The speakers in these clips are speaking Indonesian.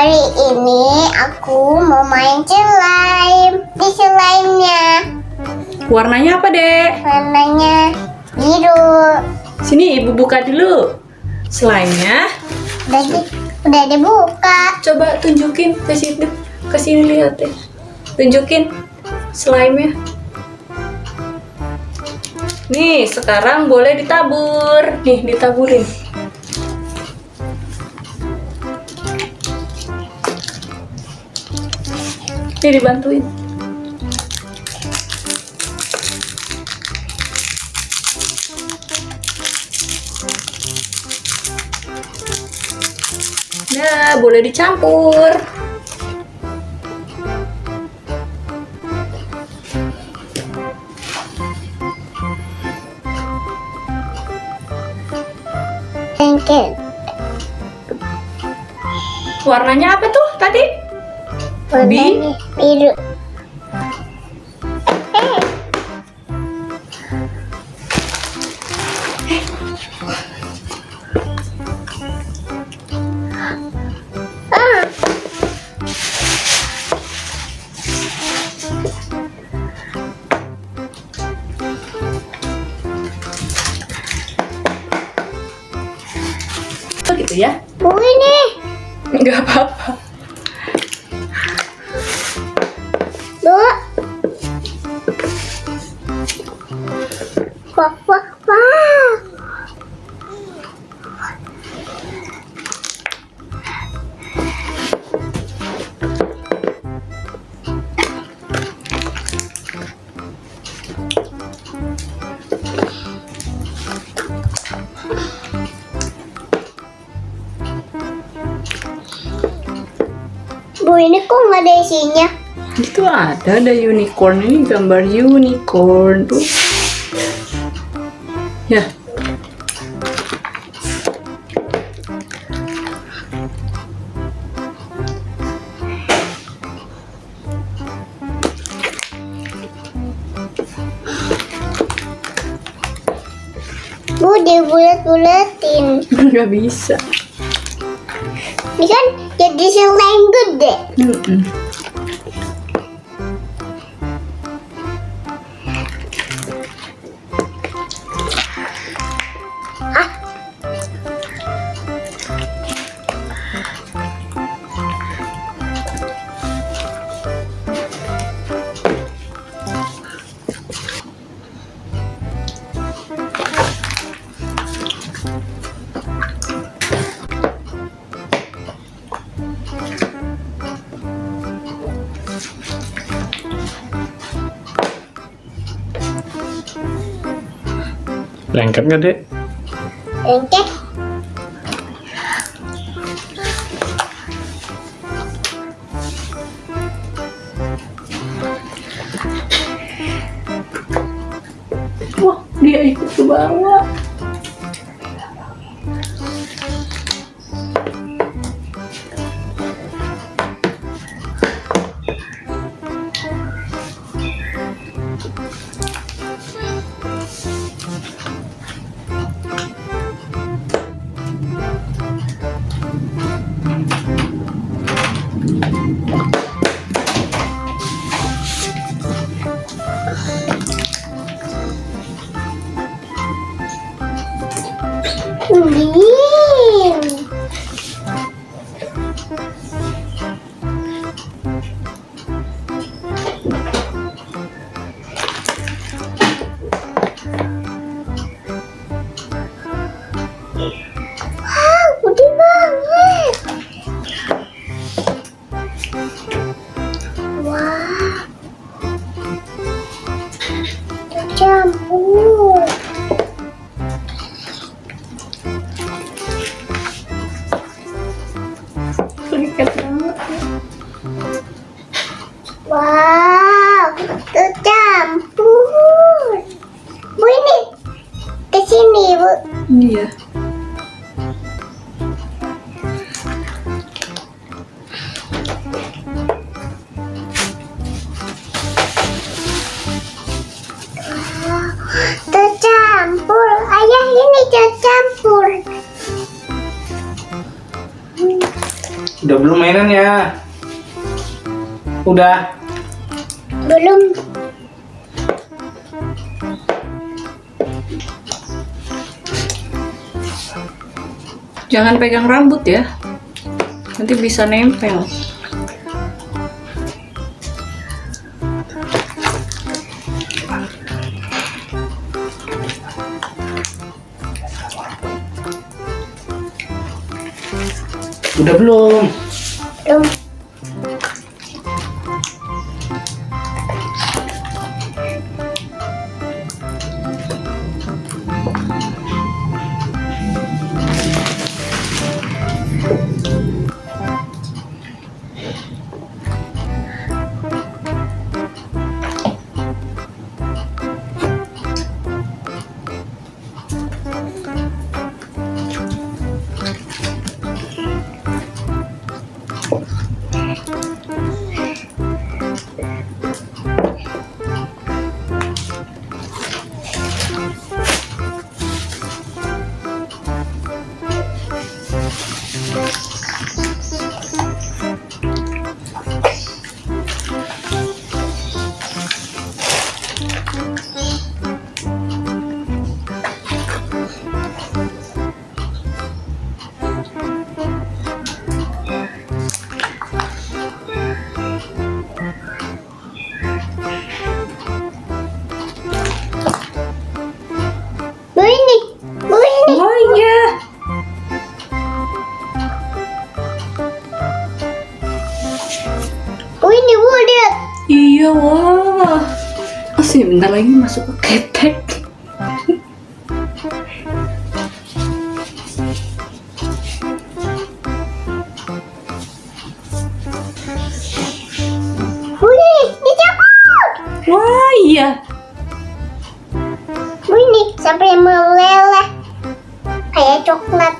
Kali ini aku mau main slime. Di slime-nya Warnanya apa, Dek? warnanya biru. Sini Ibu buka dulu. Slime-nya. Udah dibuka. Coba tunjukin ke situ. Ke sini lihat deh. Tunjukin slime-nya. Nih, sekarang boleh ditabur. Nih, ditaburin. Nih, dibantuin. Nah, boleh dicampur. Tengkel. Warnanya apa tuh tadi? Warnanya biru. Oh, gitu ya? Bu ini. Enggak apa-apa. Bu. Wah, wah, wah. Bu, ini kok nggak ada isinya? Itu ada unicorn. Ini gambar unicorn tuh. Ya. Bu, dibulet-buletin. Nggak bisa. Ini kan jadi slime gede. Lengket nggak, Dek? Lengket. Wah, dia ikut ke bawah. Wow, gede banget. Wah, campur. Lengket banget. Wow, tercampur. Bu, ini ke sini, Bu. Iya. Tercampur. Ayah, ini tercampur. Udah belum mainan ya? Udah. Belum. Jangan pegang rambut ya. Nanti bisa nempel. Udah belum? Belum. Bu ini. Oh iya. Bu ini, Bu, lihat. Iya, wah. Masih bentar lagi masuk ke ketek. Bu ini, dicabut. Wah, iya. Bu ini sampai meleleh kayak coklat.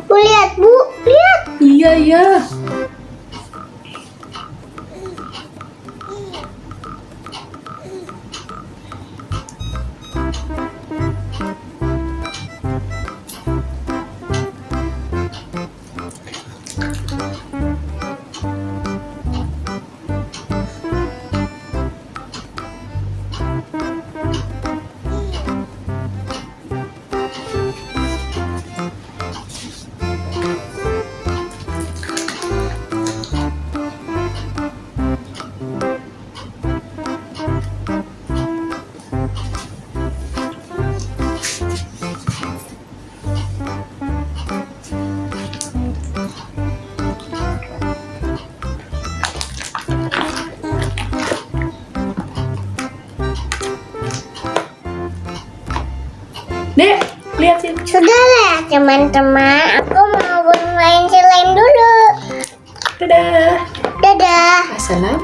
Bu lihat, Bu, lihat. Iya, iya. Dek, lihat sini. Sudahlah, teman-teman. Aku mau bermain slime dulu. Dadah. Dadah. Assalamualaikum.